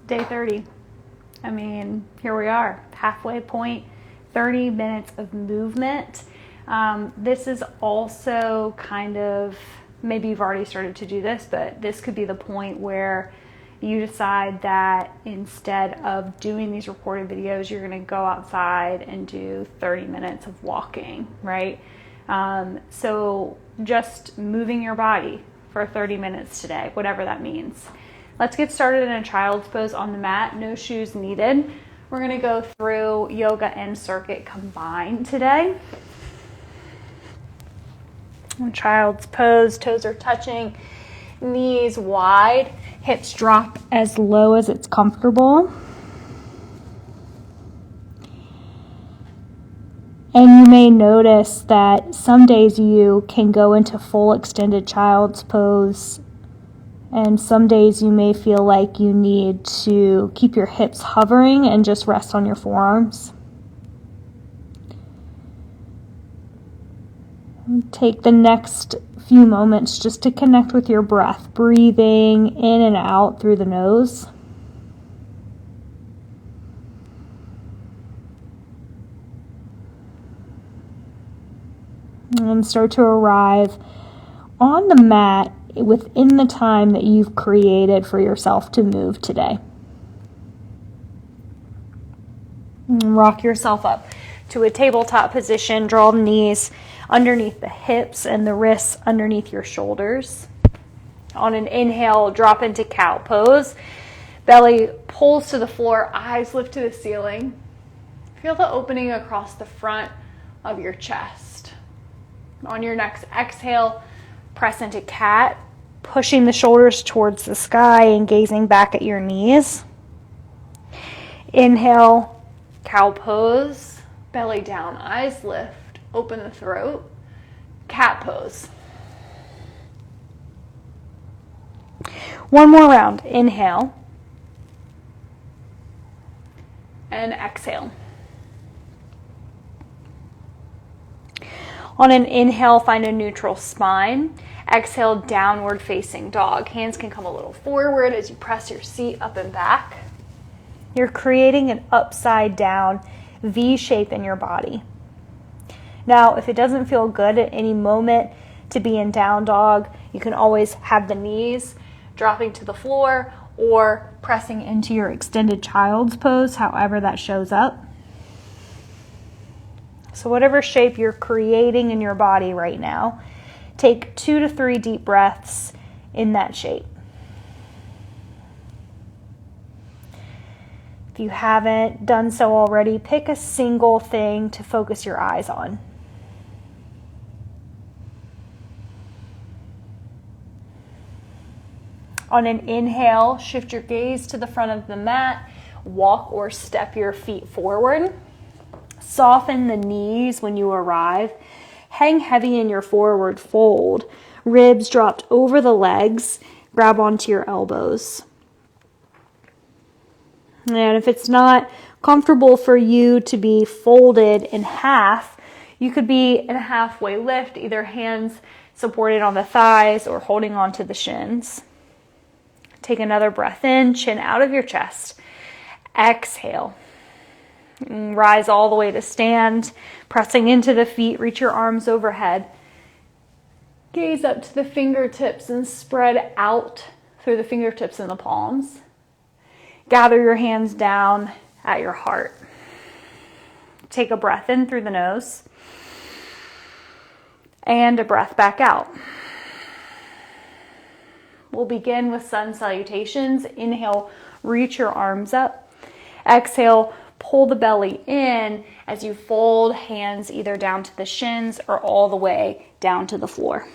Day 30. I mean, here we are, halfway point, 30 minutes of movement. This is also kind of, maybe you've already started to do this, but this could be the point where you decide that instead of doing these recorded videos, you're going to go outside and do 30 minutes of walking, right? So just moving your body for 30 minutes today, whatever that means. Let's get started in a child's pose on the mat, no shoes needed. We're going to go through yoga and circuit combined today. In child's pose, toes are touching, knees wide, hips drop as low as it's comfortable. And you may notice that some days you can go into full extended child's pose, and some days you may feel like you need to keep your hips hovering and just rest on your forearms. Take the next few moments just to connect with your breath, breathing in and out through the nose. And start to arrive on the mat within the time that you've created for yourself to move today. And rock yourself up to a tabletop position. Draw the knees underneath the hips and the wrists underneath your shoulders. On an inhale, drop into cow pose. Belly pulls to the floor, eyes lift to the ceiling. Feel the opening across the front of your chest. On your next exhale, press into cat, pushing the shoulders towards the sky and gazing back at your knees. Inhale, cow pose, belly down, eyes lift, open the throat, cat pose. One more round. Inhale and exhale. On an inhale, find a neutral spine. Exhale, downward facing dog. Hands can come a little forward as you press your seat up and back. You're creating an upside down V shape in your body. Now, if it doesn't feel good at any moment to be in down dog, you can always have the knees dropping to the floor or pressing into your extended child's pose, however that shows up. So whatever shape you're creating in your body right now, take 2 to 3 deep breaths in that shape. If you haven't done so already, pick a single thing to focus your eyes on. On an inhale, shift your gaze to the front of the mat, walk or step your feet forward. Soften the knees when you arrive. Hang heavy in your forward fold. Ribs dropped over the legs. Grab onto your elbows. And if it's not comfortable for you to be folded in half, you could be in a halfway lift, either hands supported on the thighs or holding onto the shins. Take another breath in, chin out of your chest. Exhale. Rise all the way to stand, pressing into the feet, reach your arms overhead. Gaze up to the fingertips and spread out through the fingertips and the palms. Gather your hands down at your heart. Take a breath in through the nose and a breath back out. We'll begin with sun salutations. Inhale, reach your arms up. Exhale, pull the belly in as you fold hands either down to the shins or all the way down to the floor.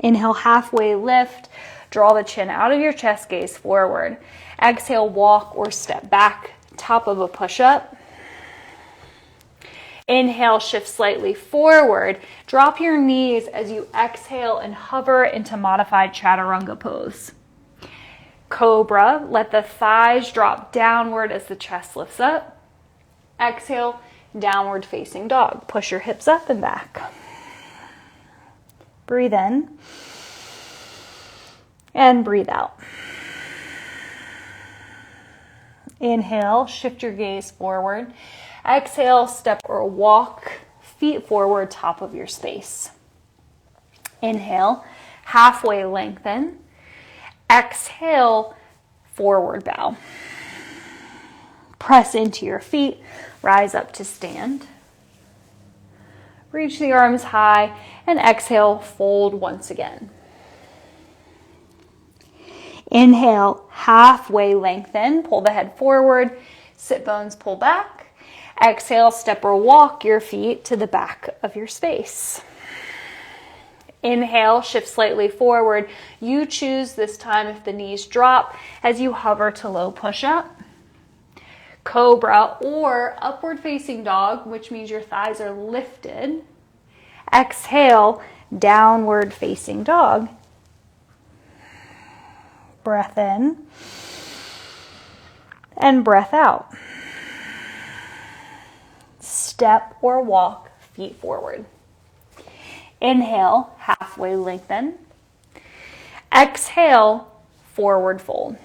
Inhale, halfway lift. Draw the chin out of your chest, gaze forward. Exhale, walk or step back, top of a push-up. Inhale, shift slightly forward. Drop your knees as you exhale and hover into modified chaturanga pose. Cobra, let the thighs drop downward as the chest lifts up. Exhale, downward facing dog. Push your hips up and back. Breathe in and breathe out. Inhale, shift your gaze forward. Exhale, step or walk, feet forward, top of your space. Inhale, halfway lengthen. Exhale, forward bow. Press into your feet, rise up to stand. Reach the arms high and exhale, fold once again. Inhale, halfway lengthen, pull the head forward, sit bones pull back. Exhale, step or walk your feet to the back of your space. Inhale, shift slightly forward. You choose this time if the knees drop as you hover to low push-up. Cobra or upward facing dog, which means your thighs are lifted. Exhale, downward facing dog. Breath in and breath out. Step or walk, feet forward. Inhale, halfway lengthen. Exhale, forward fold.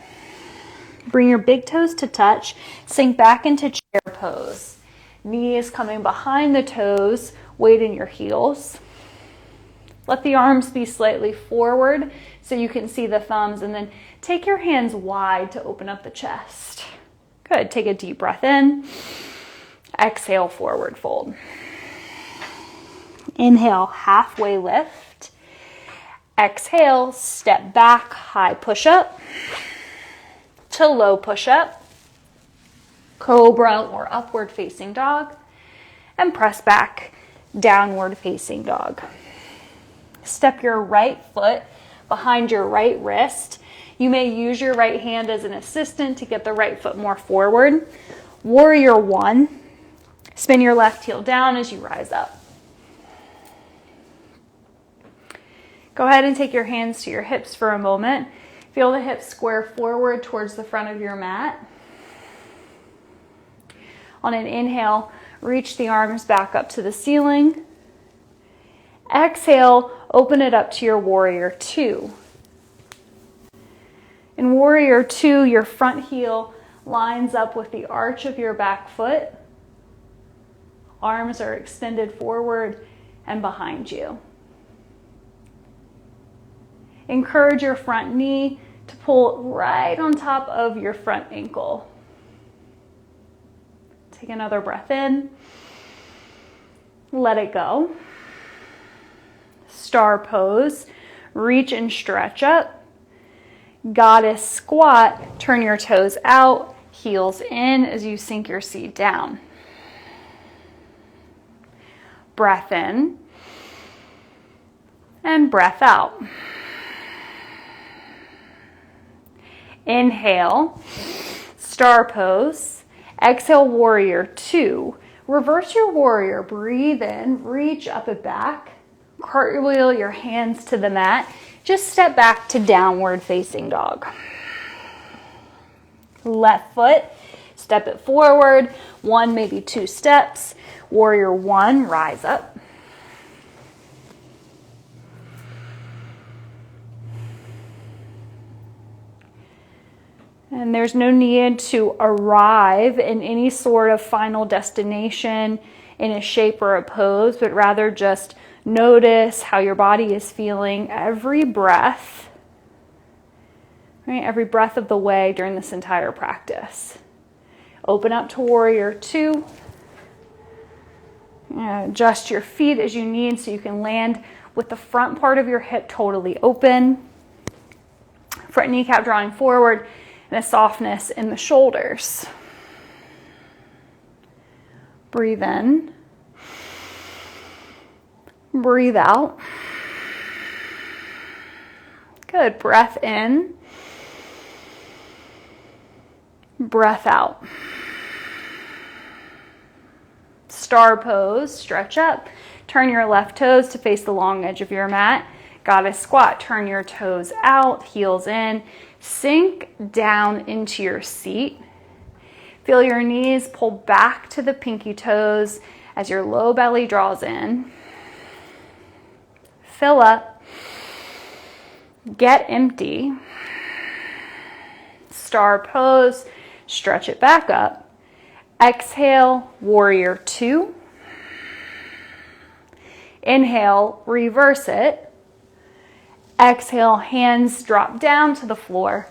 Bring your big toes to touch. Sink back into chair pose. Knees coming behind the toes, weight in your heels. Let the arms be slightly forward so you can see the thumbs, and then take your hands wide to open up the chest. Good. Take a deep breath in. Exhale, forward fold. Inhale, halfway lift. Exhale, step back, high push-up to low push-up, cobra or upward facing dog, and press back, downward facing dog. Step your right foot behind your right wrist. You may use your right hand as an assistant to get the right foot more forward. Warrior one. Spin your left heel down as you rise up. Go ahead and take your hands to your hips for a moment. Feel the hips square forward towards the front of your mat. On an inhale, reach the arms back up to the ceiling. Exhale, open it up to your warrior two. In warrior two, your front heel lines up with the arch of your back foot. Arms are extended forward and behind you. Encourage your front knee to pull right on top of your front ankle. Take another breath in. Let it go. Star pose. Reach and stretch up. Goddess squat. Turn your toes out, heels in as you sink your seat down. Breath in and breath out. Inhale, star pose. Exhale, warrior two. Reverse your warrior. Breathe in, reach up and back. Cartwheel your hands to the mat. Just step back to downward facing dog. Left foot, step it forward. One, maybe two steps. Warrior one, rise up. And there's no need to arrive in any sort of final destination in a shape or a pose, but rather just notice how your body is feeling every breath, right? Every breath of the way during this entire practice. Open up to warrior two. Adjust your feet as you need so you can land with the front part of your hip totally open. Front kneecap drawing forward and a softness in the shoulders. Breathe in. Breathe out. Good. Breath in. Breath out. Star pose. Stretch up. Turn your left toes to face the long edge of your mat. Goddess squat. Turn your toes out, heels in. Sink down into your seat. Feel your knees pull back to the pinky toes as your low belly draws in. Fill up. Get empty. Star pose. Stretch it back up. Exhale, warrior two. Inhale, reverse it. Exhale, hands drop down to the floor.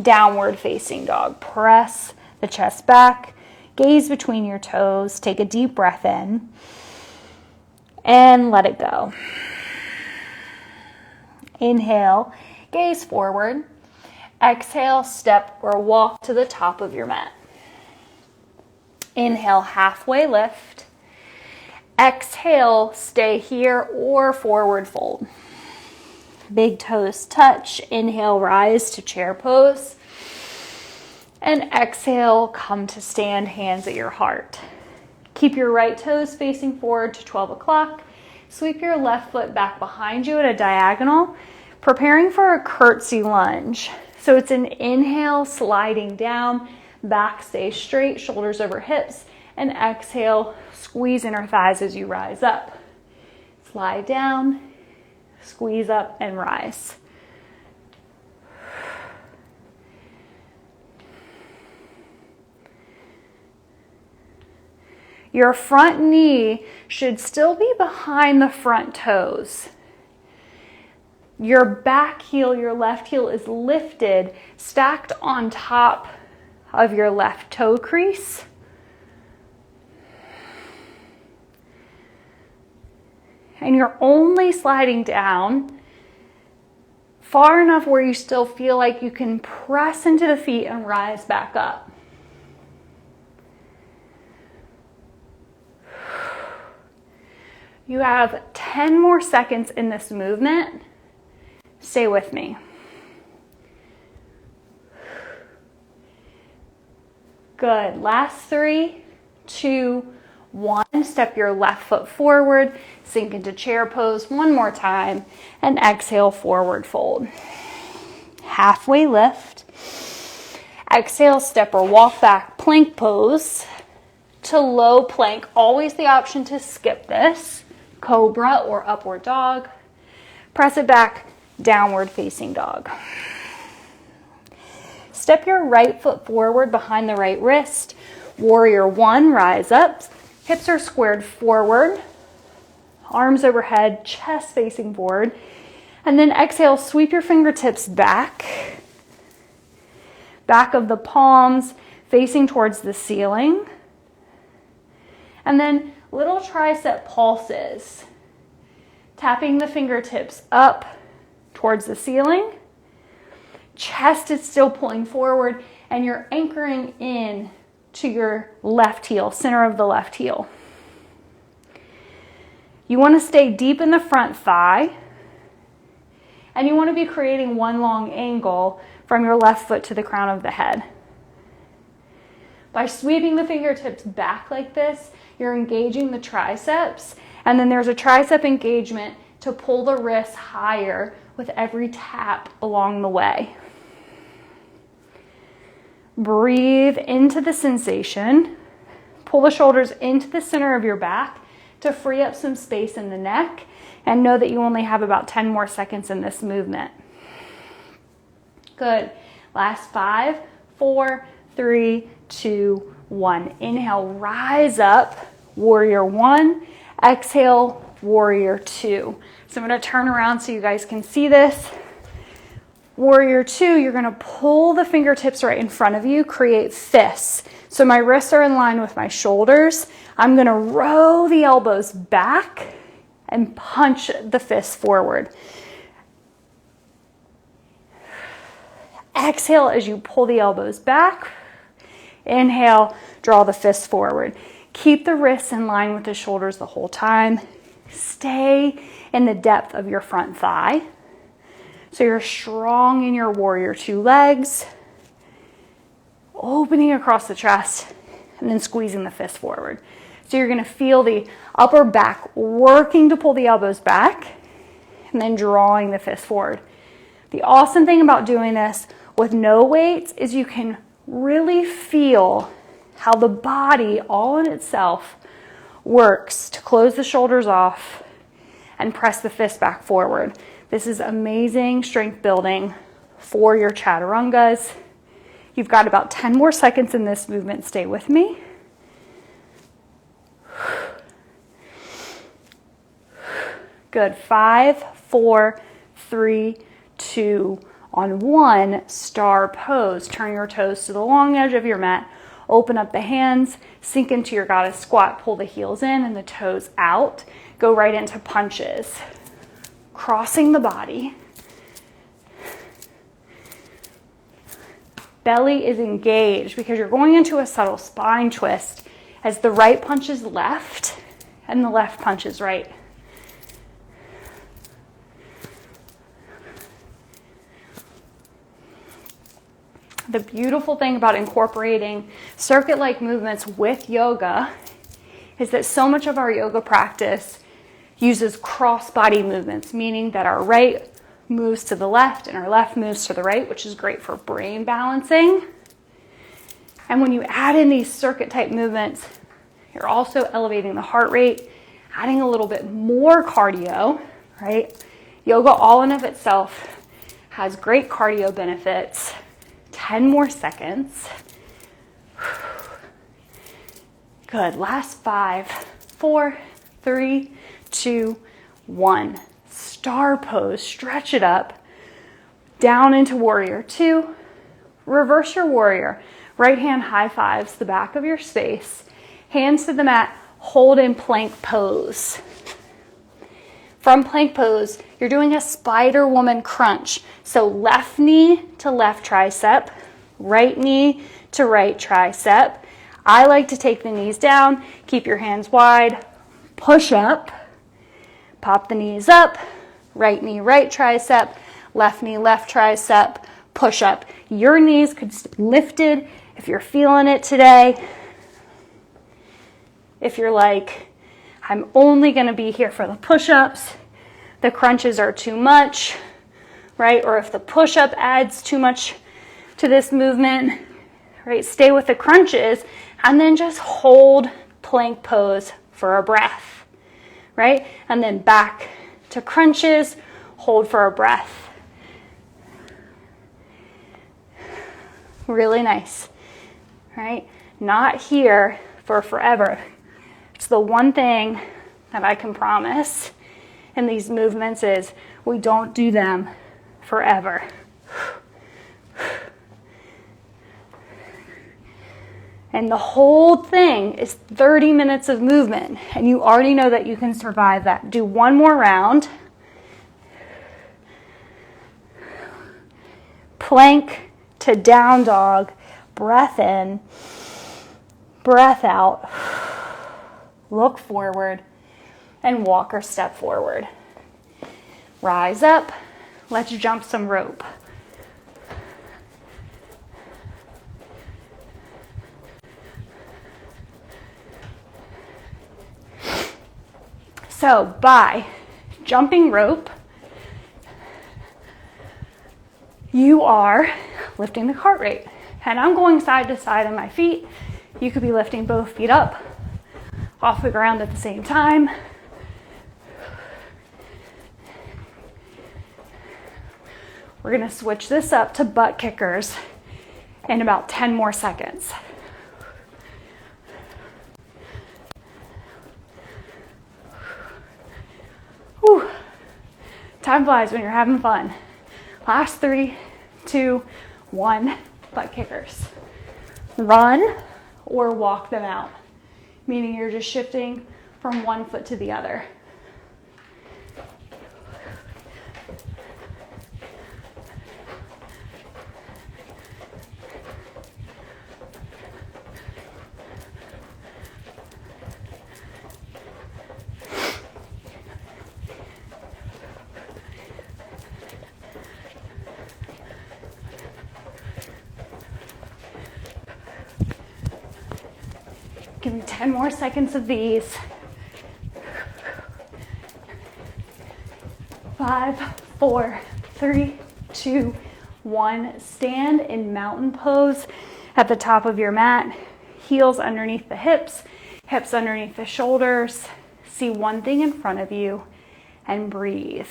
Downward facing dog. Press the chest back. Gaze between your toes. Take a deep breath in. And let it go. Inhale, gaze forward. Exhale, step or walk to the top of your mat. Inhale, halfway lift. Exhale, stay here or forward fold. Big toes touch. Inhale, rise to chair pose. And exhale, come to stand, hands at your heart. Keep your right toes facing forward to 12 o'clock. Sweep your left foot back behind you at a diagonal, preparing for a curtsy lunge. So it's an inhale, sliding down, back stays straight, shoulders over hips, and exhale, squeeze inner thighs as you rise up. Slide down, squeeze up, and rise. Your front knee should still be behind the front toes. Your back heel, your left heel is lifted, stacked on top of your left toe crease. And you're only sliding down far enough where you still feel like you can press into the feet and rise back up. You have 10 more seconds in this movement. Stay with me. Good. Last 3, 2, 1. Step your left foot forward, sink into chair pose one more time, and exhale, forward fold. Halfway lift. Exhale, step or walk back, plank pose to low plank. Always the option to skip this. Cobra or upward dog. Press it back, downward facing dog. Step your right foot forward behind the right wrist. Warrior one, rise up. Hips are squared forward. Arms overhead, chest facing forward. And then exhale, sweep your fingertips back. Back of the palms facing towards the ceiling. And then little tricep pulses. Tapping the fingertips up towards the ceiling. Chest is still pulling forward and you're anchoring in to your left heel, center of the left heel. You want to stay deep in the front thigh and you want to be creating one long angle from your left foot to the crown of the head. By sweeping the fingertips back like this, you're engaging the triceps, and then there's a tricep engagement to pull the wrists higher with every tap along the way. Breathe into the sensation. Pull the shoulders into the center of your back to free up some space in the neck, and know that you only have about 10 more seconds in this movement. Good. Last 5, 4, 3, 2, 1. Inhale, rise up, warrior one. Exhale, warrior two. So I'm going to turn around so you guys can see this. Warrior two, you're going to pull the fingertips right in front of you, create fists. So my wrists are in line with my shoulders. I'm going to row the elbows back and punch the fists forward. Exhale as you pull the elbows back. Inhale, draw the fists forward. Keep the wrists in line with the shoulders the whole time. Stay in the depth of your front thigh. So you're strong in your warrior two legs. Opening across the chest and then squeezing the fist forward. So you're going to feel the upper back working to pull the elbows back and then drawing the fist forward. The awesome thing about doing this with no weights is you can really feel how the body all in itself works to close the shoulders off and press the fist back forward. This is amazing strength building for your chaturangas. You've got about 10 more seconds in this movement. Stay with me. Good. 5, 4, 3, 2, on 1, star pose. Turn your toes to the long edge of your mat. Open up the hands, sink into your goddess squat. Pull the heels in and the toes out. Go right into punches. Crossing the body. Belly is engaged because you're going into a subtle spine twist as the right punches left and the left punches right. The beautiful thing about incorporating circuit-like movements with yoga is that so much of our yoga practice uses cross-body movements, meaning that our right moves to the left and our left moves to the right, which is great for brain balancing. And when you add in these circuit-type movements, you're also elevating the heart rate, adding a little bit more cardio, right? Yoga all in of itself has great cardio benefits. 10 more seconds. Good. Last 5, 4, 3, 2, 1. Star pose. Stretch it up. Down into warrior 2. Reverse your warrior. Right hand high fives the back of your space. Hands to the mat. Hold in plank pose. From plank pose, you're doing a spider woman crunch. So left knee to left tricep, right knee to right tricep. I like to take the knees down, keep your hands wide, push up, pop the knees up, right knee, right tricep, left knee, left tricep, push up. Your knees could stay lifted if you're feeling it today. If you're like, I'm only going to be here for the push-ups, the crunches are too much, right? Or if the push-up adds too much to this movement, right? Stay with the crunches and then just hold plank pose for a breath, right? And then back to crunches, hold for a breath. Really nice, right? Not here for forever. It's the one thing that I can promise in these movements is we don't do them forever. And the whole thing is 30 minutes of movement, and you already know that you can survive that. Do one more round. Plank to down dog. Breath in, breath out. Look forward and walk or step forward. Rise up. Let's jump some rope. So by jumping rope, you are lifting the heart rate. And I'm going side to side on my feet. You could be lifting both feet up off the ground at the same time. We're going to switch this up to butt kickers in about 10 more seconds. Whew. Time flies when you're having fun. Last 3, 2, 1, butt kickers. Run or walk them out, meaning you're just shifting from one foot to the other. Give me 10 more seconds of these. 5, 4, 3, 2, 1. Stand in mountain pose at the top of your mat. Heels underneath the hips, hips underneath the shoulders. See one thing in front of you and breathe.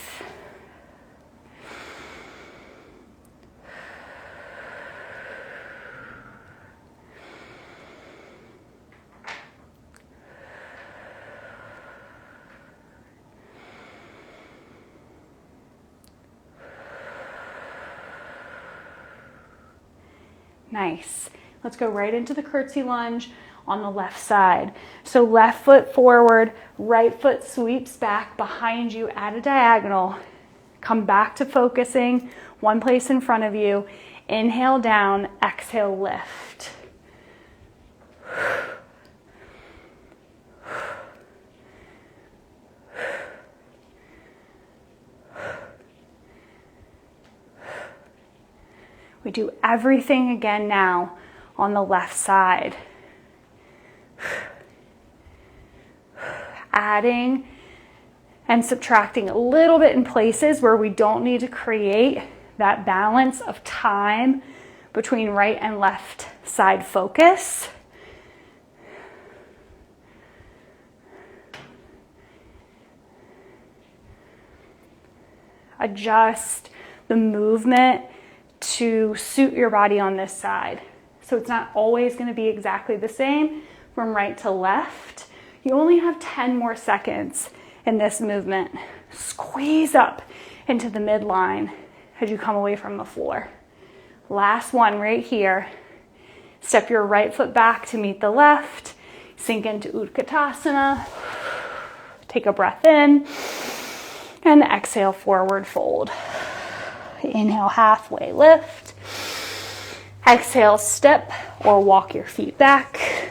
Nice. Let's go right into the curtsy lunge on the left side. So left foot forward, right foot sweeps back behind you at a diagonal. Come back to focusing one place in front of you. Inhale down, exhale lift. We do everything again now on the left side. Adding and subtracting a little bit in places where we don't need to create that balance of time between right and left side focus. Adjust the movement to suit your body on this side. So it's not always going to be exactly the same from right to left. You only have 10 more seconds in this movement. Squeeze up into the midline as you come away from the floor. Last one right here. Step your right foot back to meet the left. Sink into Utkatasana. Take a breath in. And exhale, forward fold. Inhale, halfway lift. Exhale, step or walk your feet back.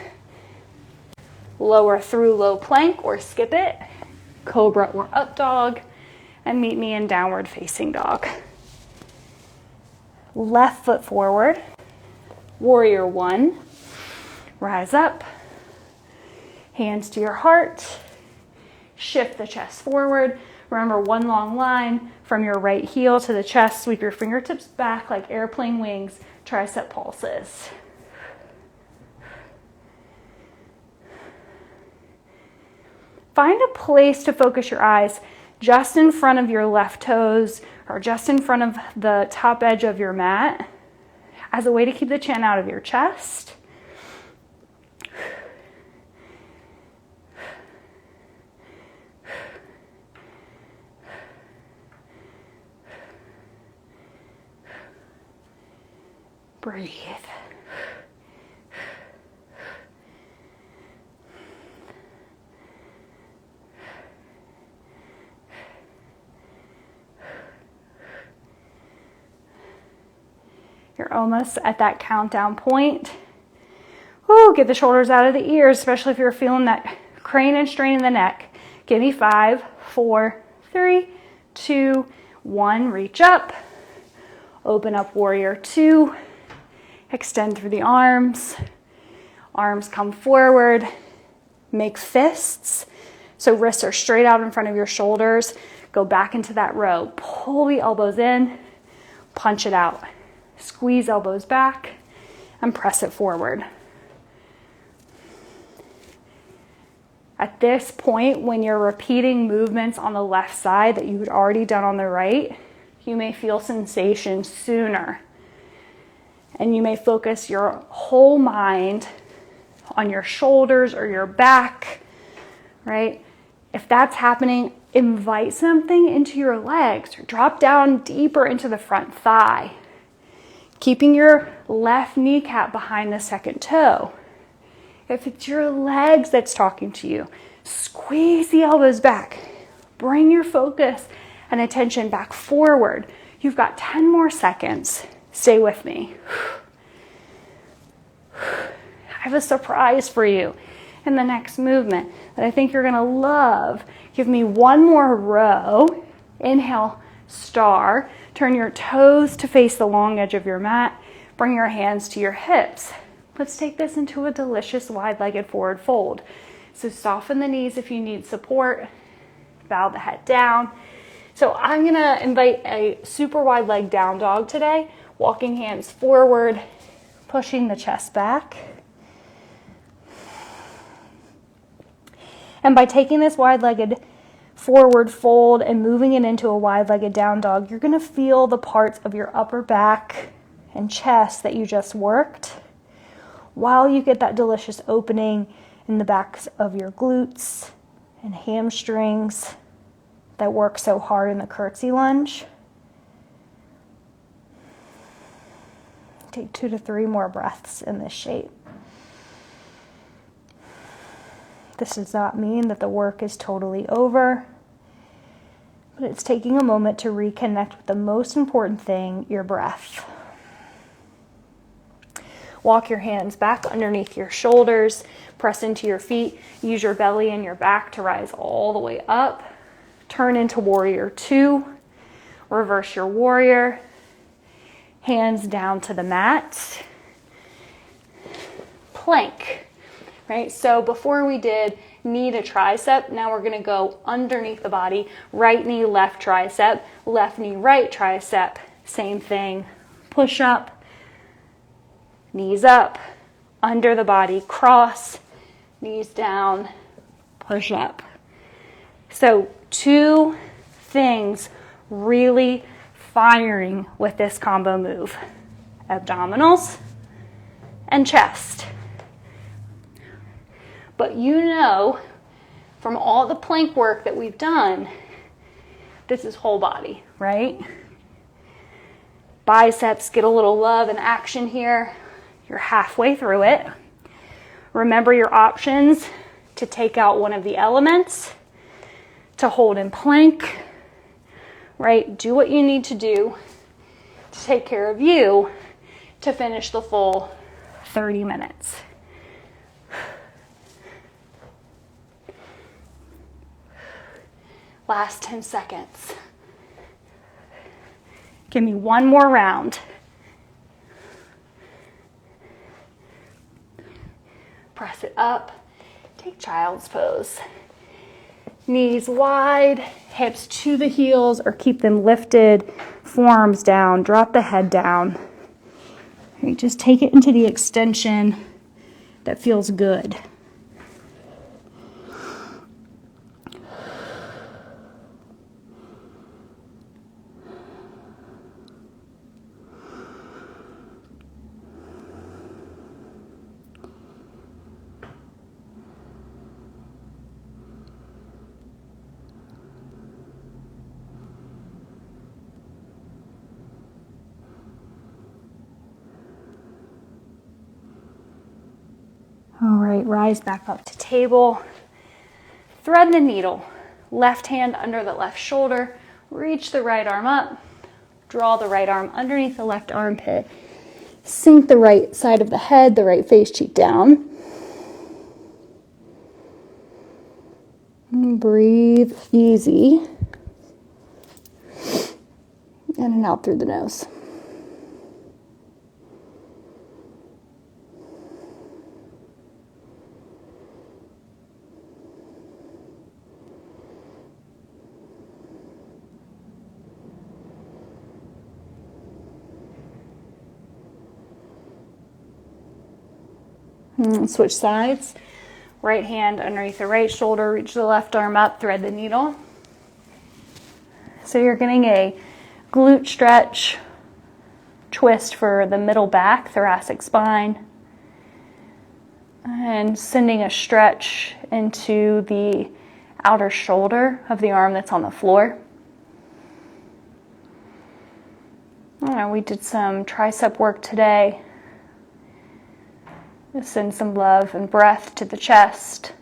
Lower through low plank or skip it. Cobra or up dog. And meet me in downward facing dog. Left foot forward. Warrior one. Rise up. Hands to your heart. Shift the chest forward. Remember, one long line from your right heel to the chest. Sweep your fingertips back like airplane wings, tricep pulses. Find a place to focus your eyes just in front of your left toes or just in front of the top edge of your mat as a way to keep the chin out of your chest. Breathe. You're almost at that countdown point. Ooh, get the shoulders out of the ears, especially if you're feeling that crane and strain in the neck. Give me 5, 4, 3, 2, 1. Reach up. Open up warrior two. Extend through the arms. Arms come forward. Make fists. So wrists are straight out in front of your shoulders. Go back into that row. Pull the elbows in. Punch it out. Squeeze elbows back and press it forward. At this point, when you're repeating movements on the left side that you had already done on the right, you may feel sensation sooner. And you may focus your whole mind on your shoulders or your back, right? If that's happening, invite something into your legs or drop down deeper into the front thigh, keeping your left kneecap behind the second toe. If it's your legs that's talking to you, squeeze the elbows back. Bring your focus and attention back forward. You've got 10 more seconds. Stay with me. I have a surprise for you in the next movement that I think you're gonna love. Give me one more row. Inhale, star. Turn your toes to face the long edge of your mat. Bring your hands to your hips. Let's take this into a delicious wide-legged forward fold. So soften the knees if you need support. Bow the head down. So I'm gonna invite a super wide leg down dog today. Walking hands forward, pushing the chest back. And by taking this wide-legged forward fold and moving it into a wide-legged down dog, you're gonna feel the parts of your upper back and chest that you just worked, while you get that delicious opening in the backs of your glutes and hamstrings that work so hard in the curtsy lunge. Take 2 to 3 more breaths in this shape. This does not mean that the work is totally over, but it's taking a moment to reconnect with the most important thing, your breath. Walk your hands back underneath your shoulders, press into your feet, use your belly and your back to rise all the way up. Turn into warrior 2, reverse your warrior, hands down to the mat. Plank, right? So before we did knee to tricep, now we're gonna go underneath the body, right knee, left tricep, left knee, right tricep, same thing, push up, knees up, under the body, cross, knees down, push up. So 2 things really firing with this combo move: abdominals and chest. But you know, from all the plank work that we've done, this is whole body, right? Biceps get a little love and action here. You're halfway through it. Remember your options: to take out one of the elements, to hold in plank, right? Do what you need to do to take care of you to finish the full 30 minutes. Last 10 seconds. Give me one more round. Press it up. Take child's pose. Knees wide, hips to the heels or keep them lifted, forearms down, drop the head down. Okay, just take it into the extension that feels good. All right, rise back up to table. Thread the needle. Left hand under the left shoulder. Reach the right arm up. Draw the right arm underneath the left armpit. Sink the right side of the head, the right face cheek down. And breathe easy. In and out through the nose. Switch sides. Right hand underneath the right shoulder, reach the left arm up, thread the needle. So you're getting a glute stretch, twist for the middle back, thoracic spine, and sending a stretch into the outer shoulder of the arm that's on the floor. We did some tricep work today. Send some love and breath to the chest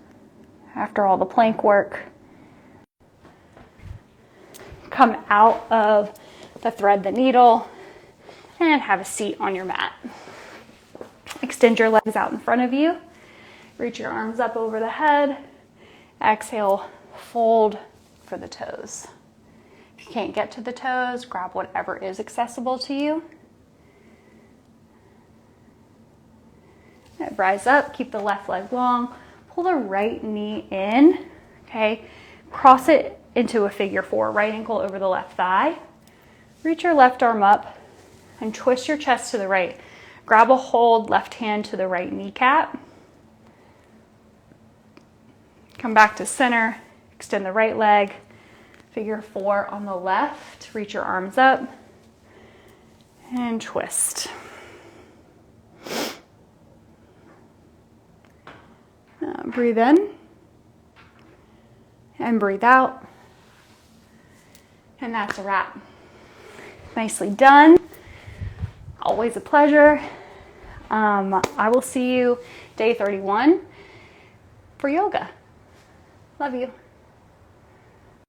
after all the plank work. Come out of the thread the needle and have a seat on your mat. Extend your legs out in front of you. Reach your arms up over the head. Exhale, fold for the toes. If you can't get to the toes, grab whatever is accessible to you. Rise up, keep the left leg long, pull the right knee in, okay? Cross it into a figure 4, right ankle over the left thigh. Reach your left arm up and twist your chest to the right. Grab a hold, left hand to the right kneecap. Come back to center, extend the right leg, figure 4 on the left. Reach your arms up and twist. Breathe in and breathe out. And that's a wrap. Nicely done. I'll always a pleasure. I will see you day 31 for yoga. Love you.